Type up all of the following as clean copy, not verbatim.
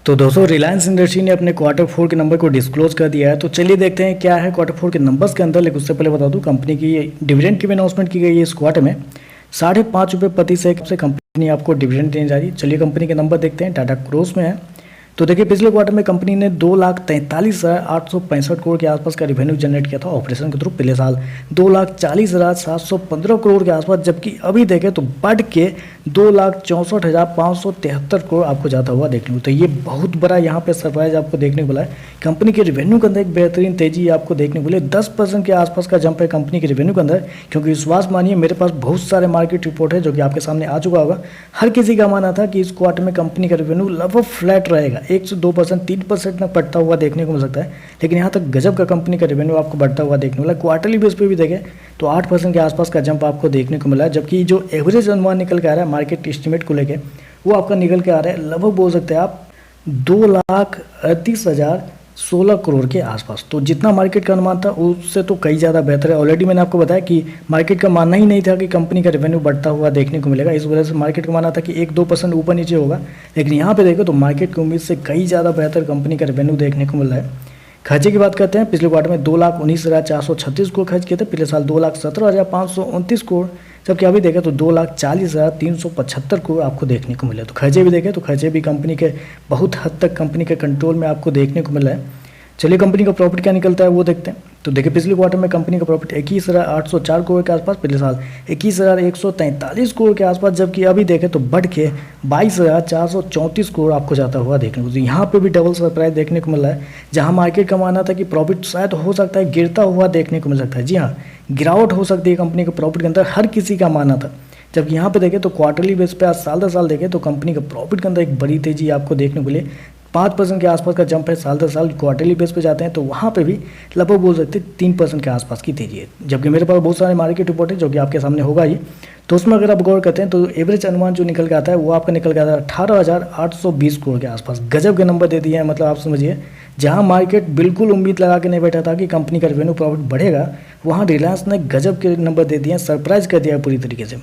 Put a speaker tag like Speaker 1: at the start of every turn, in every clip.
Speaker 1: तो दोस्तों रिलायंस इंडस्ट्री ने अपने क्वार्टर 4 के नंबर को डिस्क्लोज कर दिया है। तो चलिए देखते हैं क्या है क्वार्टर 4 के नंबर्स के अंदर। लेकिन उससे पहले बता दूं कंपनी की डिविडेंड की भी अनाउंसमेंट की गई है इस क्वार्टर में। 5.5 रुपये प्रति शेयर से कंपनी आपको डिविडेंड देने जा रही है। चलिए कंपनी के नंबर देखते हैं। टाटा क्रोस में है तो देखिए पिछले क्वार्टर में कंपनी ने 2,43,865 करोड़ के आसपास का रेवेन्यू जनरेट किया था ऑपरेशन के थ्रू। पिछले साल 2,40,715 करोड़ के आसपास, जबकि अभी देखें तो बढ़ के 2,64,573 करोड़ आपको जाता हुआ देखने को। तो ये बहुत बड़ा यहाँ पे सरप्राइज आपको देखने को मिला है। कंपनी के रेवेन्यू के अंदर एक बेहतरीन तेजी आपको देखने को मिले। 10% के आसपास का जंप है कंपनी के रेवेन्यू के अंदर। क्योंकि विश्वास मानिए मेरे पास बहुत सारे मार्केट रिपोर्ट है जो कि आपके सामने आ चुका होगा। हर किसी का मानना था कि इस क्वार्टर में कंपनी का रेवेन्यू लगभग फ्लैट रहेगा, 1 से 2%, 3% में बढ़ता हुआ देखने को मिल सकता है। लेकिन यहाँ तक गजब का कंपनी का रेवेन्यू आपको बढ़ता हुआ देखने को मिला। क्वार्टरली बेस पे भी देखें तो 8% के आसपास का जंप आपको देखने को मिला है। जबकि जो एवरेज अनुमान निकल के आ रहा है मार्केट एस्टिमेट को लेके, वो आपका निकल के आ रहा है लगभग बोल सकते हैं आप 2,38,016 करोड़ के आसपास। तो जितना मार्केट का अनुमान था उससे तो कई ज़्यादा बेहतर है। ऑलरेडी मैंने आपको बताया कि मार्केट का मानना ही नहीं था कि कंपनी का रेवेन्यू बढ़ता हुआ देखने को मिलेगा। इस वजह से मार्केट का मानना था कि 1-2% ऊपर नीचे होगा। लेकिन यहाँ पे देखो तो मार्केट की उम्मीद से कई ज़्यादा बेहतर कंपनी का रेवेन्यू देखने को मिल रहा है। खर्चे की बात करते हैं। पिछले क्वार्टर में 2,19,436 करोड़ खर्च किए थे। पिछले साल 2,17,529 करोड़, जबकि अभी देखें तो 2,40,375 करोड़ आपको देखने को मिला। तो खर्चे भी देखें तो खर्चे भी कंपनी के बहुत हद तक कंपनी के कंट्रोल में आपको देखने को मिला है। चलिए कंपनी का प्रॉफिट क्या निकलता है वो देखते हैं। तो देखिए पिछले क्वार्टर में कंपनी का प्रॉफिट 21,804 करोड़ के आसपास, पिछले साल 21,143 करोड़ के आसपास, जबकि अभी देखें तो बढ़ के 22,434 करोड़ आपको जाता हुआ देखने को। तो यहाँ पे भी डबल सरप्राइज देखने को मिल रहा है। जहाँ मार्केट का मानना था कि प्रॉफिट शायद हो सकता है गिरता हुआ देखने को मिल सकता है। जी हाँ, गिरावट हो सकती है कंपनी के प्रॉफिट के अंदर, हर किसी का मानना था। जबकि यहाँ पे देखें तो क्वार्टरली बेस पे आज साल दर साल देखें तो कंपनी का प्रॉफिट के अंदर एक बड़ी तेजी आपको देखने को मिली। 5% के आसपास का जंप है साल दर साल। क्वार्टरली बेस पे जाते हैं तो वहाँ पे भी लगभग बोल सकते हैं 3% के आसपास की तेजी है। जबकि मेरे पास बहुत सारे मार्केट रिपोर्ट है जो कि आपके सामने होगा ही। तो उसमें अगर आप गौर करते हैं तो एवरेज अनुमान जो निकल के आता है वो आपका निकल के आता है 18,820 करोड़ के आसपास। गजब के नंबर दे दिए हैं। मतलब आप समझिए जहाँ मार्केट बिल्कुल उम्मीद लगा के नहीं बैठा था कि कंपनी का रेवेन्यू प्रॉफिट बढ़ेगा, वहाँ रिलायंस ने गजब के नंबर दे दिए हैं, सरप्राइज कर दिया है पूरी तरीके से।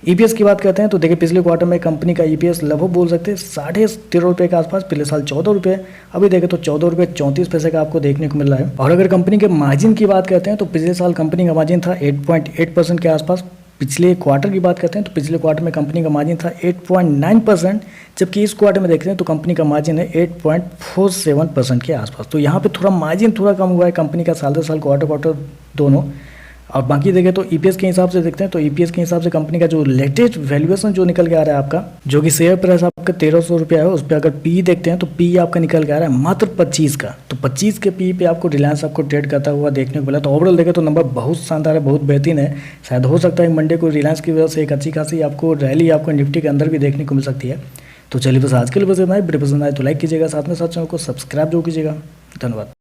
Speaker 1: ईपीएस की बात करते हैं तो देखिए पिछले क्वार्टर में कंपनी का ईपीएस लगभग बोल सकते हैं 13.5 रुपये के आसपास। पिछले साल 14 रुपये, अभी देखें तो 14 रुपये 34 पैसे का आपको देखने को मिल रहा है। और अगर कंपनी के मार्जिन की बात करते हैं तो पिछले साल कंपनी का मार्जिन था 8.8% के आसपास। पिछले क्वार्टर की बात करते हैं तो पिछले क्वार्टर में कंपनी का मार्जिन था 8.9%, जबकि इस क्वार्टर में देखते हैं तो कंपनी का मार्जिन है 8.47% के आसपास। तो यहाँ पे थोड़ा मार्जिन थोड़ा कम हुआ है कंपनी का साल दर साल, क्वार्टर दोनों। और बाकी देखें तो ईपीएस के हिसाब से देखते हैं तो ईपीएस के हिसाब से कंपनी का जो लेटेस्ट वैल्यूएशन जो निकल के आ रहा है आपका, जो कि शेयर प्राइस आपका 1,300 रुपया है, उस पर अगर पी देखते हैं तो पी आपका निकल के आ रहा है मात्र 25 का। तो 25 के पी पे आपको रिलायंस आपको ट्रेड करता हुआ देखने को मिला। तो ओवरऑल देखें तो नंबर बहुत शानदार है, बहुत बेहतरीन है। शायद हो सकता है मंडे को रिलायंस की वजह से एक अच्छी खासी आपको रैली आपको निफ्टी के अंदर भी देखने को मिल सकती है। तो चलिए बस आज के लिए बस इतना ही। वीडियो पसंद आए तो लाइक कीजिएगा, साथ में साथ चैनल को सब्सक्राइब जरूर कीजिएगा। धन्यवाद।